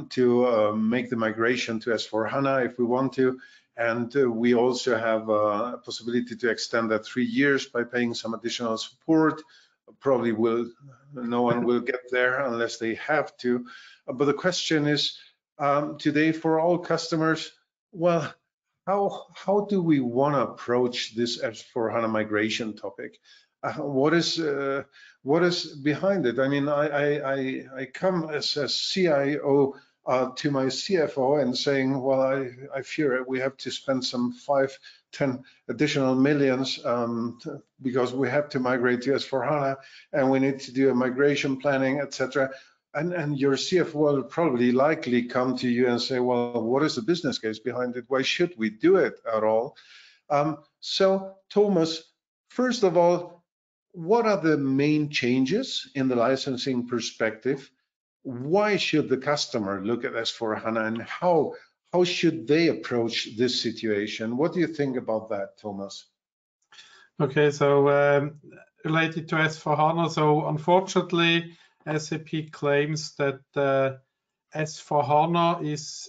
to make the migration to S4HANA if we want to. And we also have a possibility to extend that 3 years by paying some additional support. Probably no one will get there unless they have to. But the question is today for all customers, well, how do we want to approach this S4HANA migration topic? What is behind it? I mean, I come as a CIO to my CFO and saying, well, I fear we have to spend some 5-10 additional millions because we have to migrate to S4HANA and we need to do a migration planning, etc. And your CFO will probably likely come to you and say, well, what is the business case behind it? Why should we do it at all? So Thomas, first of all, what are the main changes in the licensing perspective? Why should the customer look at S4HANA and how should they approach this situation? What do you think about that, Thomas? Okay, so related to S4HANA, so unfortunately, SAP claims that S4HANA is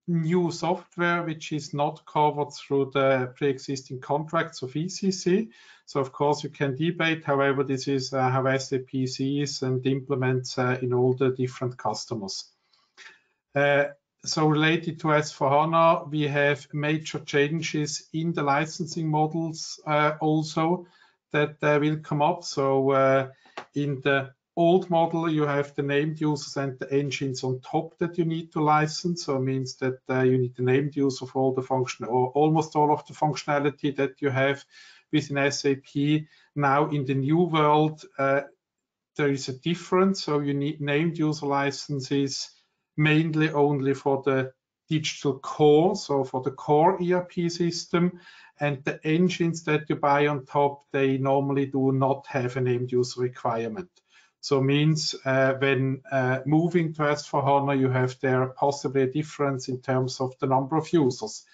new software which is not covered through the pre-existing contracts of ECC. So of course you can debate, however, this is how SAP sees and implements in all the different customers. So related to S4HANA, we have major changes in the licensing models also that will come up. So in the old model, you have the named users and the engines on top that you need to license. So it means that you need the named user for all the function or almost all of the functionality that you have within SAP. Now in the new world, there is a difference. So you need named user licenses mainly only for the digital core, so for the core ERP system. And the engines that you buy on top, they normally do not have a named user requirement. So means when moving to S4HANA, you have there possibly a difference in terms of the number of users.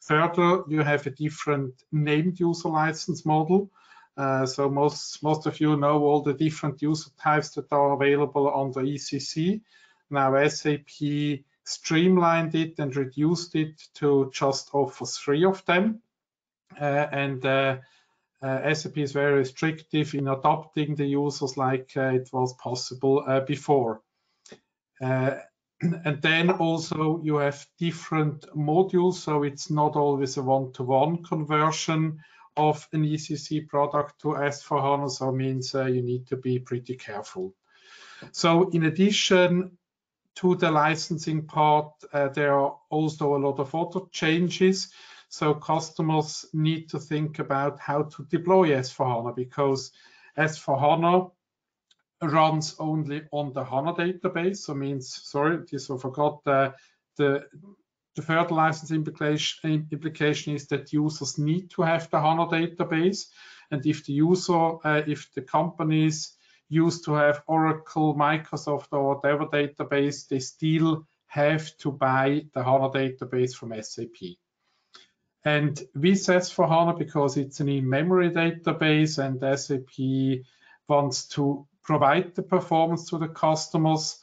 Further, you have a different named user license model. So most of you know all the different user types that are available on the ECC. Now SAP streamlined it and reduced it to just offer 3 of them. SAP is very restrictive in adopting the users like it was possible before. And then also you have different modules, so it's not always a one-to-one conversion of an ECC product to S4HANA, so it means you need to be pretty careful. So in addition to the licensing part, there are also a lot of other changes. So customers need to think about how to deploy S4HANA because S4HANA runs only on the HANA database. So means, sorry, I forgot the third license implication is that users need to have the HANA database. And if the companies used to have Oracle, Microsoft, or whatever database, they still have to buy the HANA database from SAP. And with S4HANA, because it's an in-memory database and SAP wants to provide the performance to the customers,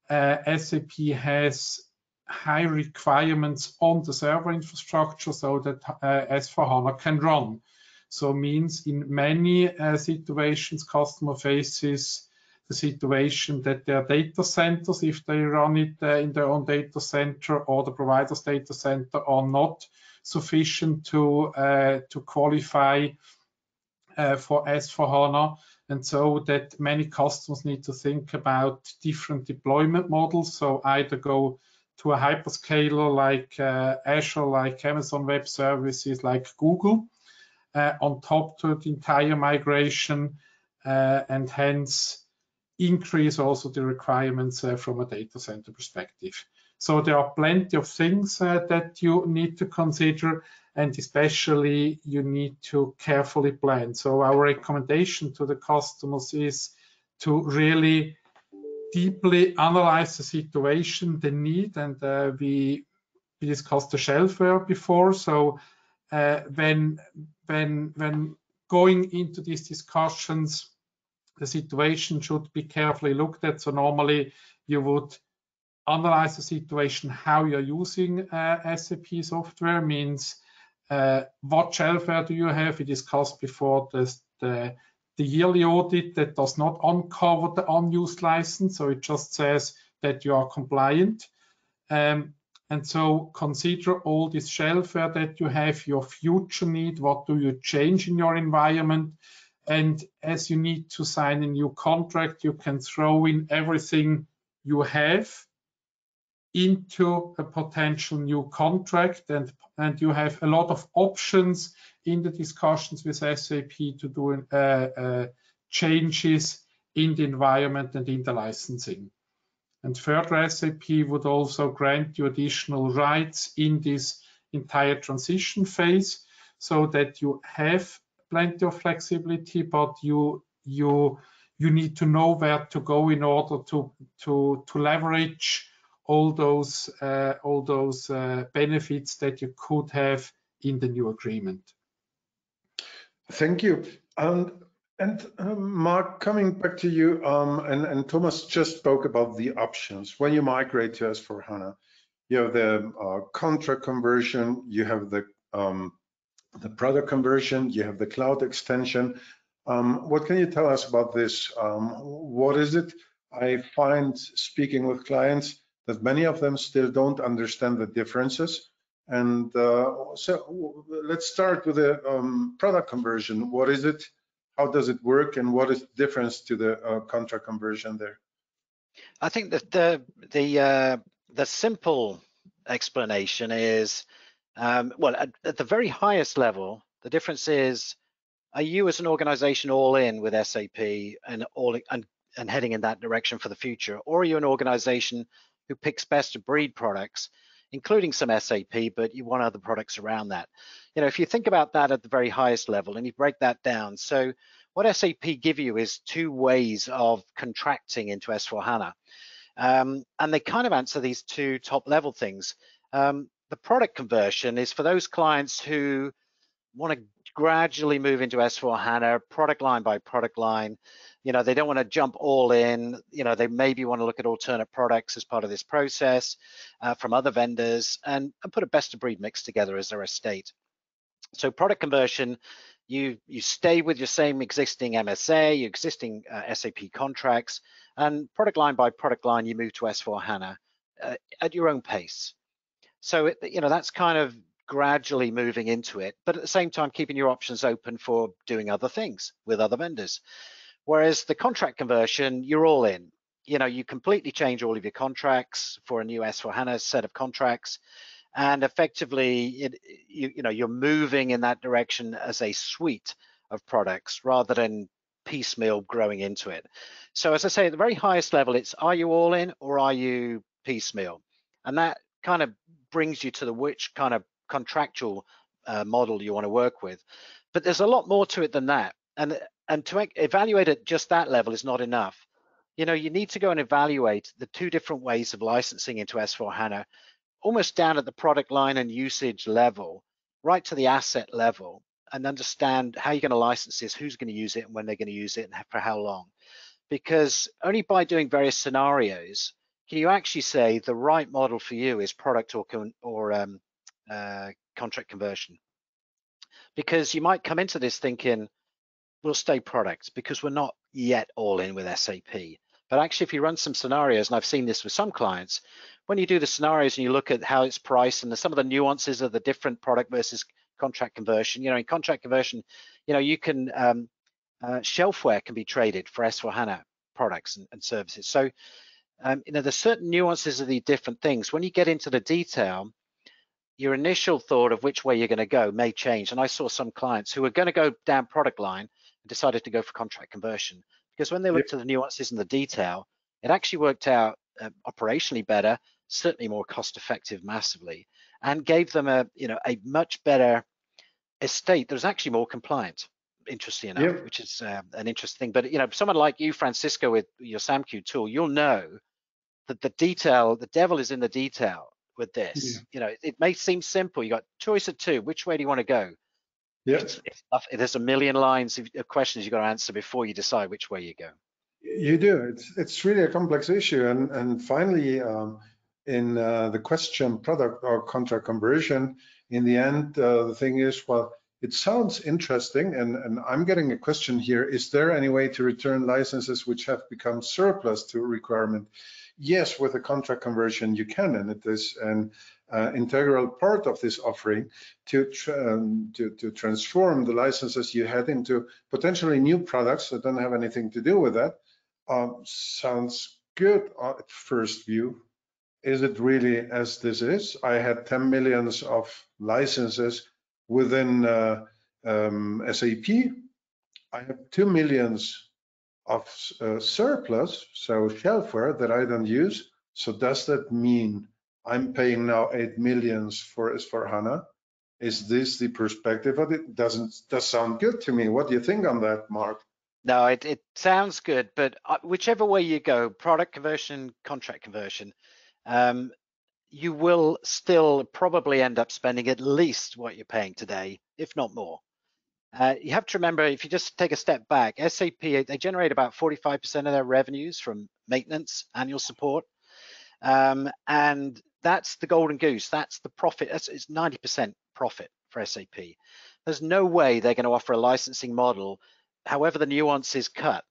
SAP has high requirements on the server infrastructure so that S4HANA can run. So means in many situations, customer faces the situation that their data centers, if they run it in their own data center or the provider's data center, are not sufficient to qualify for S4HANA. And so that many customers need to think about different deployment models. So either go to a hyperscaler like Azure, like Amazon Web Services, like Google, on top to the entire migration, and hence increase also the requirements from a data center perspective. So there are plenty of things that you need to consider, and especially you need to carefully plan. So our recommendation to the customers is to really deeply analyze the situation, the need, and we discussed the shelfware before. So when going into these discussions, the situation should be carefully looked at. So normally you would analyze the situation, how you're using SAP software, means what shelfware do you have? We discussed before the yearly audit that does not uncover the unused license, so it just says that you are compliant. And so consider all this shelfware that you have, your future need, what do you change in your environment? And as you need to sign a new contract, you can throw in everything you have into a potential new contract, and you have a lot of options in the discussions with SAP to do changes in the environment and in the licensing. And further, SAP would also grant you additional rights in this entire transition phase, so that you have plenty of flexibility, but you need to know where to go in order to leverage all those benefits that you could have in the new agreement. Thank you. And Mark, coming back to you, and Thomas just spoke about the options. When you migrate to S/4HANA, you have the contract conversion, you have the product conversion, you have the cloud extension. What can you tell us about this? What is it? I find, speaking with clients, that many of them still don't understand the differences. And so let's start with the product conversion. What is it? How does it work? And what is the difference to the contract conversion there? I think that the simple explanation is, well, at the very highest level, the difference is, are you as an organization all in with SAP and heading in that direction for the future? Or are you an organization who picks best of breed products, including some SAP, but you want other products around that? You know, if you think about that at the very highest level and you break that down, so what SAP give you is two ways of contracting into S/4HANA. And they kind of answer these two top level things. The product conversion is for those clients who want to gradually move into S/4HANA, product line by product line. You know, they don't want to jump all in. You know, they maybe want to look at alternate products as part of this process from other vendors and put a best of breed mix together as their estate. So product conversion, you stay with your same existing MSA, your existing SAP contracts, and product line by product line, you move to S/4HANA at your own pace. So, you know, that's kind of gradually moving into it, but at the same time, keeping your options open for doing other things with other vendors. Whereas the contract conversion, you're all in. You know, you completely change all of your contracts for a new S/4HANA set of contracts, and effectively, you're moving in that direction as a suite of products rather than piecemeal growing into it. So as I say, at the very highest level, it's are you all in or are you piecemeal? And that kind of brings you to the which kind of contractual model you want to work with. But there's a lot more to it than that. And to evaluate at just that level is not enough. You know, you need to go and evaluate the two different ways of licensing into S/4HANA, almost down at the product line and usage level, right to the asset level, and understand how you're going to license this, who's going to use it, and when they're going to use it, and for how long. Because only by doing various scenarios can you actually say the right model for you is product or contract conversion. Because you might come into this thinking, we'll stay product because we're not yet all in with SAP. But actually, if you run some scenarios, and I've seen this with some clients, when you do the scenarios and you look at how it's priced and some of the nuances of the different product versus contract conversion, you know, in contract conversion, you know, you can, shelfware can be traded for S/4HANA products and services. So, you know, there's certain nuances of the different things. When you get into the detail, your initial thought of which way you're going to go may change. And I saw some clients who were going to go down product line and decided to go for contract conversion, because when they looked at the nuances and the detail, it actually worked out operationally better, certainly more cost effective massively, and gave them a much better estate that was actually more compliant, interesting enough, which is an interesting thing. But someone like you, Francisco, with your SAMQ tool, you'll know that the devil is in the detail with this. It may seem simple. You got choice of two. Which way do you want to go? There's a million lines of questions you got to answer before you decide which way you go. You do. It's really a complex issue. And finally, in the question product or contract conversion, in the end, the thing is, well, it sounds interesting, and I'm getting a question here. Is there any way to return licenses which have become surplus to a requirement? Yes, with a contract conversion you can, and it is an integral part of this offering to transform the licenses you had into potentially new products that don't have anything to do with that. Sounds good at first view. Is it really as this is? I had 10 millions of licenses within SAP. I have 2 millions of surplus, so shelfware that I don't use. So does that mean I'm paying now 8 millions for S/4HANA? Is this the perspective of it? Does sound good to me. What do you think on that, Mark? No, it sounds good, but whichever way you go, product conversion, contract conversion, you will still probably end up spending at least what you're paying today, if not more. You have to remember, if you just take a step back, SAP, they generate about 45% of their revenues from maintenance, annual support. And that's the golden goose. That's the profit. It's 90% profit for SAP. There's no way they're going to offer a licensing model, however the nuance is cut,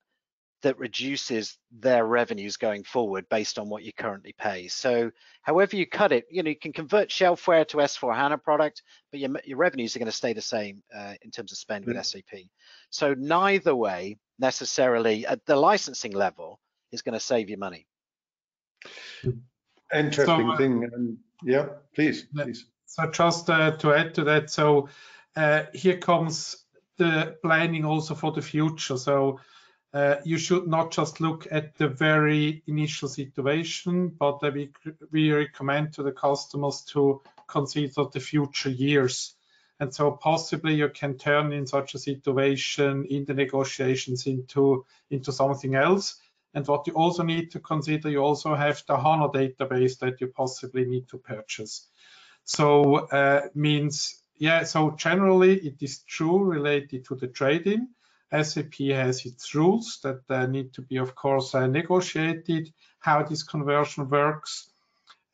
that reduces their revenues going forward based on what you currently pay. So however you cut it, you can convert shelfware to S/4HANA product, but your revenues are going to stay the same in terms of spend with SAP. So neither way necessarily at the licensing level is going to save you money. Interesting thing. And yeah, please. So just to add to that, so here comes the planning also for the future. So you should not just look at the very initial situation, but we recommend to the customers to consider the future years. And so possibly you can turn in such a situation in the negotiations into something else. And what you also need to consider, you also have the HANA database that you possibly need to purchase. So so generally it is true related to the trading. SAP has its rules that need to be, of course, negotiated, how this conversion works.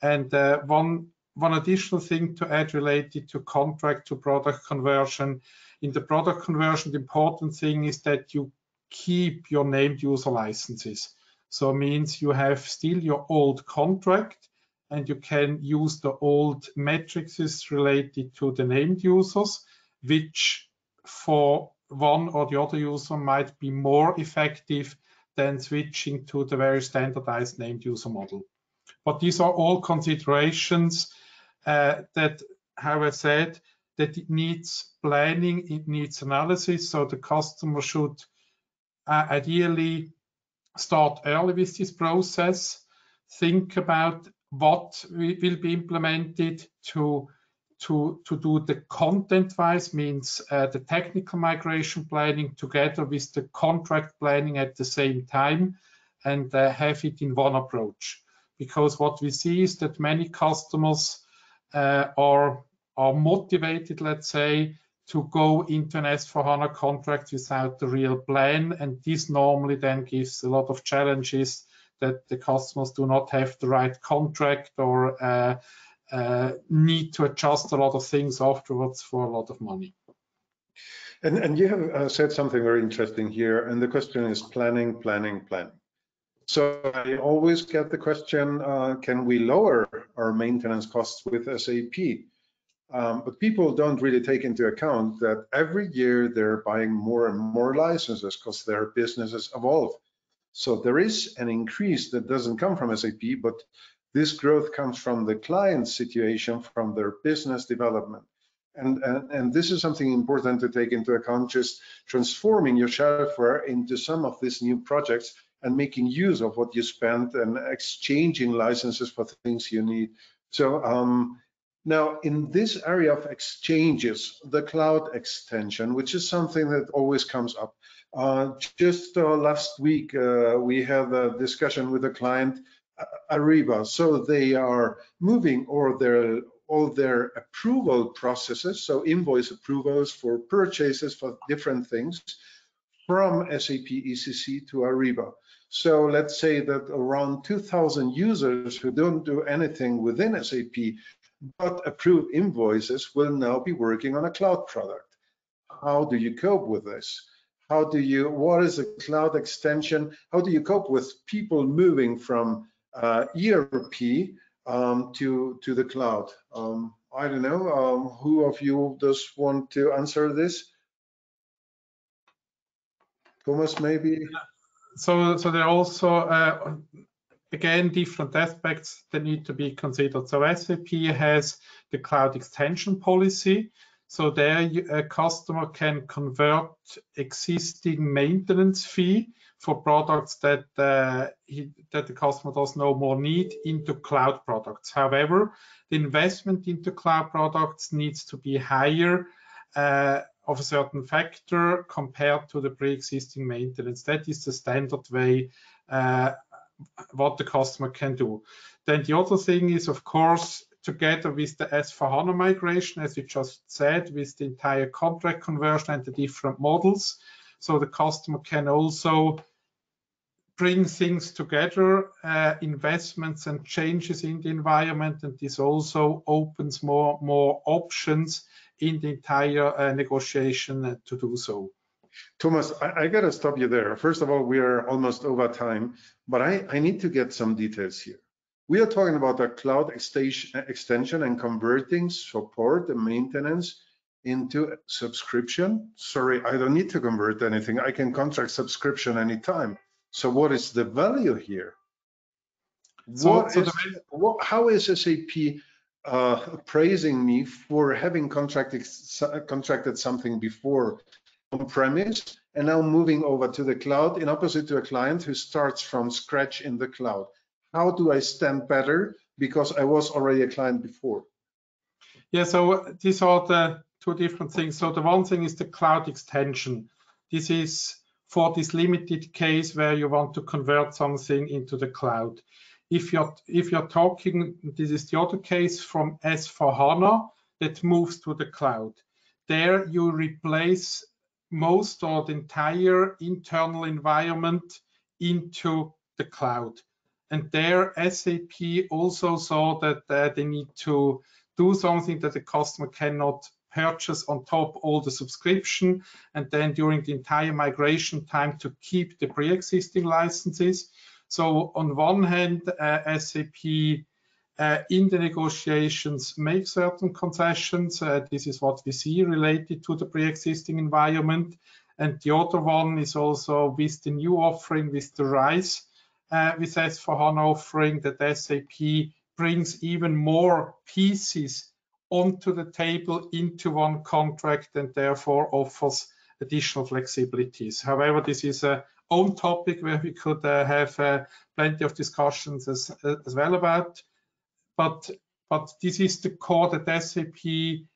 And one additional thing to add related to contract to product conversion. In the product conversion, the important thing is that you keep your named user licenses. So it means you have still your old contract and you can use the old matrices related to the named users, which for one or the other user might be more effective than switching to the very standardized named user model. But these are all considerations that, how I said, that it needs planning, it needs analysis. So the customer should ideally start early with this process, think about what will be implemented to do the content-wise, means the technical migration planning together with the contract planning at the same time, and have it in one approach. Because what we see is that many customers are motivated, let's say, to go into an S/4HANA contract without the real plan, and this normally then gives a lot of challenges that the customers do not have the right contract or need to adjust a lot of things afterwards for a lot of money. And you have said something very interesting here, and the question is planning. So I always get the question, can we lower our maintenance costs with SAP? But people don't really take into account that every year they're buying more and more licenses because their businesses evolve. So there is an increase that doesn't come from SAP, but This growth comes from the client situation, from their business development. And this is something important to take into account, just transforming your shelfware into some of these new projects and making use of what you spent and exchanging licenses for things you need. So now in this area of exchanges, the cloud extension, which is something that always comes up. Just last week, we had a discussion with a client, Ariba. So they are moving all their approval processes, so invoice approvals for purchases for different things, from SAP ECC to Ariba. So let's say that around 2,000 users who don't do anything within SAP but approve invoices will now be working on a cloud product. How do you cope with this? What is a cloud extension? How do you cope with people moving from ERP to the cloud? I don't know. Who of you does want to answer this? Thomas, maybe? So there are also, again, different aspects that need to be considered. So SAP has the cloud extension policy. So there a customer can convert existing maintenance fee for products that the customer does no more need into cloud products. However, the investment into cloud products needs to be higher of a certain factor compared to the pre-existing maintenance. That is the standard way what the customer can do. Then the other thing is, of course, together with the S/4HANA migration, as we just said, with the entire contract conversion and the different models. So the customer can also bring things together, investments and changes in the environment, and this also opens more options in the entire negotiation to do so. Thomas, I got to stop you there. First of all, we are almost over time, but I need to get some details here. We are talking about a cloud extension and converting support and maintenance into subscription. Sorry, I don't need to convert anything. I can contract subscription anytime. So what is the value here? How is SAP praising me for having contracted something before on-premise and now moving over to the cloud, in opposite to a client who starts from scratch in the cloud? How do I stand better because I was already a client before? Yeah, so these are the two different things. So the one thing is the cloud extension. This is for this limited case where you want to convert something into the cloud. If you're talking, this is the other case from S/4HANA that moves to the cloud. There you replace most or the entire internal environment into the cloud. And there SAP also saw that they need to do something that the customer cannot purchase on top all the subscription, and then during the entire migration time to keep the pre-existing licenses. So on one hand, SAP in the negotiations make certain concessions. This is what we see related to the pre-existing environment. And the other one is also with the new offering, with the RISE, with S/4HANA offering, that SAP brings even more pieces onto the table into one contract and therefore offers additional flexibilities. However, this is a own topic where we could have plenty of discussions as well about. But this is the core that SAP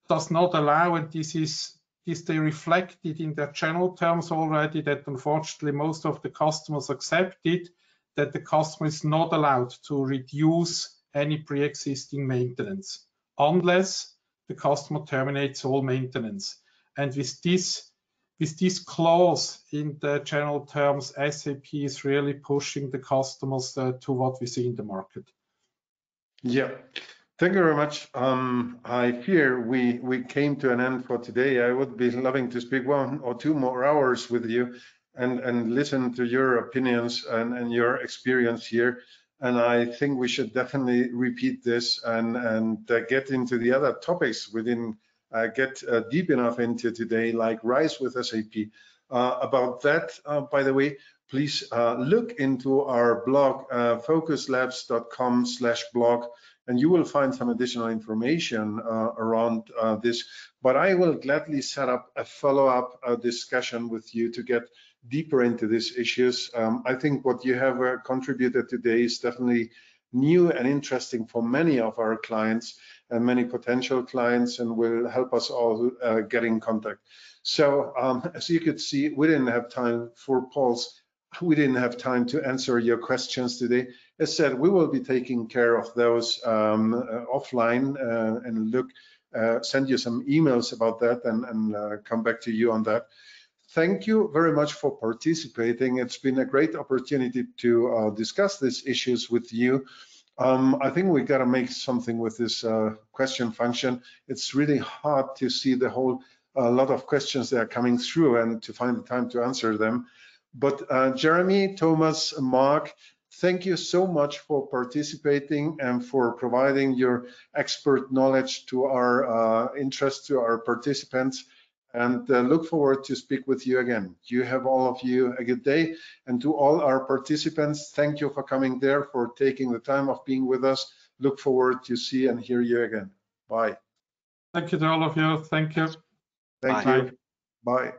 does not allow, and this they reflected in their general terms already, that unfortunately most of the customers accepted that the customer is not allowed to reduce any pre-existing maintenance unless the customer terminates all maintenance. And with this clause in the general terms, SAP is really pushing the customers to what we see in the market. Yeah, thank you very much. I fear we came to an end for today. I would be loving to speak 1 or 2 more hours with you and listen to your opinions and your experience here. And I think we should definitely repeat this and get into the other topics we didn't get deep enough into today, like RISE with SAP. About that, by the way, please look into our blog, VOQUZlabs.com/blog, and you will find some additional information around this. But I will gladly set up a follow-up discussion with you to get deeper into these issues. I think what you have contributed today is definitely new and interesting for many of our clients and many potential clients, and will help us all get in contact. So as you could see, we didn't have time for polls. We didn't have time to answer your questions today. As said, we will be taking care of those offline and send you some emails about that and come back to you on that. Thank you very much for participating. It's been a great opportunity to discuss these issues with you. I think we got to make something with this question function. It's really hard to see the whole lot of questions that are coming through and to find the time to answer them. But Jeremy, Thomas, Mark, thank you so much for participating and for providing your expert knowledge to our interest, to our participants, and look forward to speak with you again. You have all of you a good day, and to all our participants, thank you for coming there, for taking the time of being with us. Look forward to see and hear you again. Bye. Thank you to all of you. Thank you. Thank you. Bye.